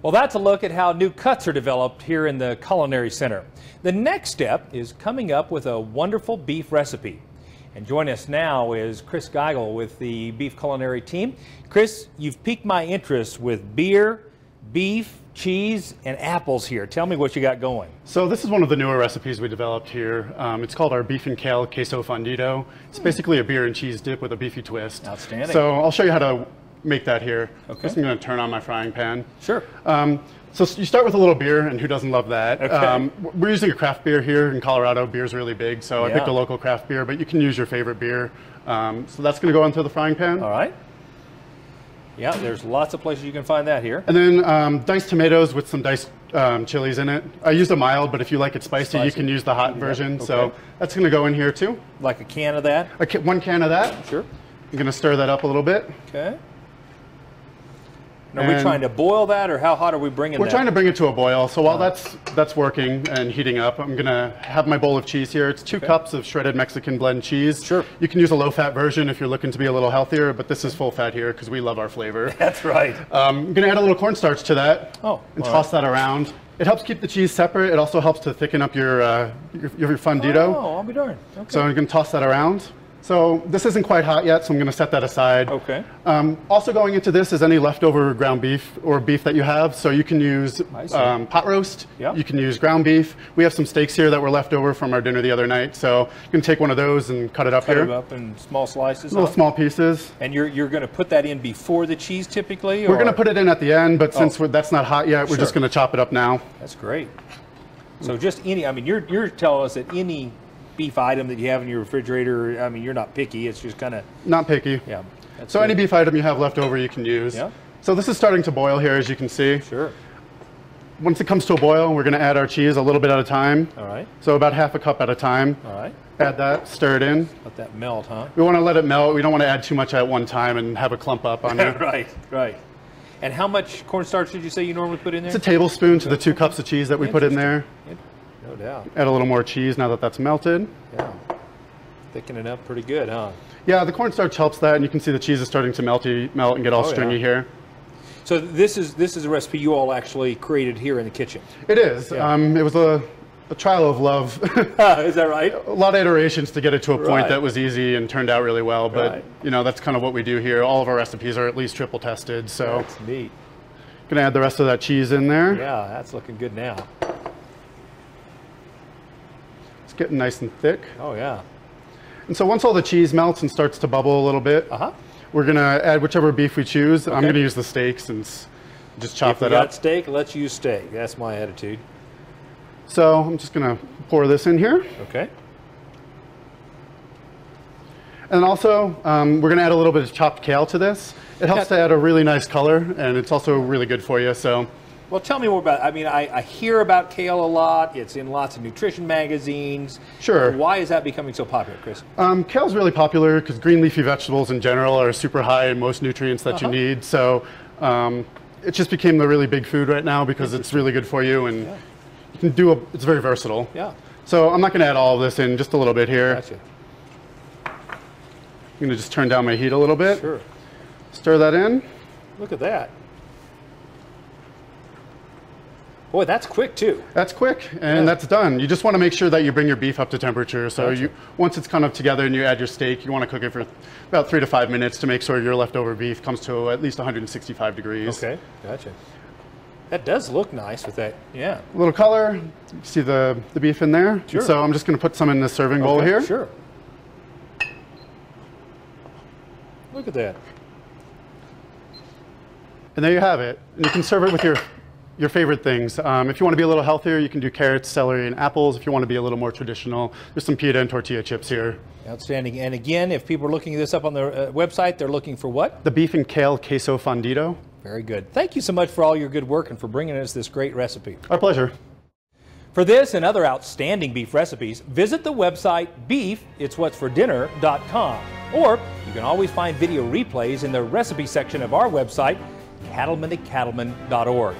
Well, that's a look at how new cuts are developed here in the Culinary Center. The next step is coming up with a wonderful beef recipe. And join us now is Chris Geigel with the Beef Culinary team. Chris, you've piqued my interest with beer, beef, cheese, and apples here. Tell me what you got going. So this is one of the newer recipes we developed here. It's called our beef and kale queso fundido. It's basically a beer and cheese dip with a beefy twist. Outstanding. So I'll show you how to make that here. Okay. First I'm going to turn on my frying pan. Sure. So you start with a little beer, and who doesn't love that? Okay. We're using a craft beer here in Colorado. Beer's really big, so I picked a local craft beer, but you can use your favorite beer. So that's going to go into the frying pan. All right. Yeah, there's lots of places you can find that here. And then diced tomatoes with some diced chilies in it. I used a mild, but if you like it spicy, you can use the hot version. Okay. So that's going to go in here too. Like a can of that? 1 can of that. Sure. I'm going to stir that up a little bit. Okay. Are we trying to boil that, or how hot are we bringing that? We're trying to bring it to a boil. So while that's working and heating up, I'm going to have my bowl of cheese here. It's 2 cups of shredded Mexican blend cheese. Sure. You can use a low-fat version if you're looking to be a little healthier, but this is full-fat here because we love our flavor. That's right. I'm going to add a little cornstarch to that and toss that around. It helps keep the cheese separate. It also helps to thicken up your fundido. Oh, I'll be darned. Okay. So I'm going to toss that around. So this isn't quite hot yet, so I'm going to set that aside. Okay. Also going into this is any leftover ground beef or beef that you have. So you can use pot roast. Yep. You can use ground beef. We have some steaks here that were left over from our dinner the other night. So you can take one of those and cut it up here. Cut it up in small slices. Little small pieces. And you're going to put that in before the cheese typically? We're going to put it in at the end, but since that's not hot yet, we're just going to chop it up now. That's great. So just any, I mean, you're telling us that any beef item that you have in your refrigerator, I mean, you're not picky, it's just kind of... Not picky. Yeah. So any beef item you have left over you can use. Yeah. So this is starting to boil here, as you can see. Sure. Once it comes to a boil, we're going to add our cheese a little bit at a time. All right. So about half a cup at a time. All right. Add that, stir it in. Let that melt, huh? We want to let it melt. We don't want to add too much at one time and have a clump up on it. Right, right. And how much cornstarch did you say you normally put in there? It's a tablespoon to the 2 cups of cheese that we put in there. No doubt. Add a little more cheese now that that's melted. Yeah. Thickening up pretty good, huh? Yeah, the cornstarch helps that, and you can see the cheese is starting to melt and get all stringy here. So this is a recipe you all actually created here in the kitchen. It is. Yeah. It was a trial of love. Is that right? A lot of iterations to get it to a point that was easy and turned out really well. But you know, that's kind of what we do here. All of our recipes are at least triple tested. So that's neat. Gonna add the rest of that cheese in there. Yeah, that's looking good now. It's getting nice and thick. Oh yeah. And so once all the cheese melts and starts to bubble a little bit, we're going to add whichever beef we choose. I'm going to use the steak since just chop that up. If we got steak, let's use steak. That's my attitude. So I'm just going to pour this in here. Okay. And also, we're going to add a little bit of chopped kale to this. It helps to add a really nice color, and it's also really good for you. So. Well, tell me more about it. I mean, I hear about kale a lot. It's in lots of nutrition magazines. Sure. Why is that becoming so popular, Chris? Kale's really popular because green leafy vegetables in general are super high in most nutrients that you need. So it just became the really big food right now because it's really good for you, and you can do it's very versatile. Yeah. So I'm not going to add all of this in, just a little bit here. Gotcha. I'm going to just turn down my heat a little bit. Sure. Stir that in. Look at that. Boy, that's quick too. That's quick, and that's done. You just want to make sure that you bring your beef up to temperature. So once it's kind of together and you add your steak, you want to cook it for about 3 to 5 minutes to make sure your leftover beef comes to at least 165 degrees. Okay, gotcha. That does look nice with that, yeah. A little color. You see the beef in there? Sure. So I'm just going to put some in the serving bowl here. Sure. Look at that. And there you have it. And you can serve it with your favorite things. If you want to be a little healthier, you can do carrots, celery, and apples. If you want to be a little more traditional, there's some pita and tortilla chips here. Outstanding. And again, if people are looking this up on their website, they're looking for what? The beef and kale queso fundido. Very good. Thank you so much for all your good work and for bringing us this great recipe. Our pleasure. For this and other outstanding beef recipes, visit the website beefitswhatsfordinner.com. Or you can always find video replays in the recipe section of our website, cattlemen@cattlemen.org.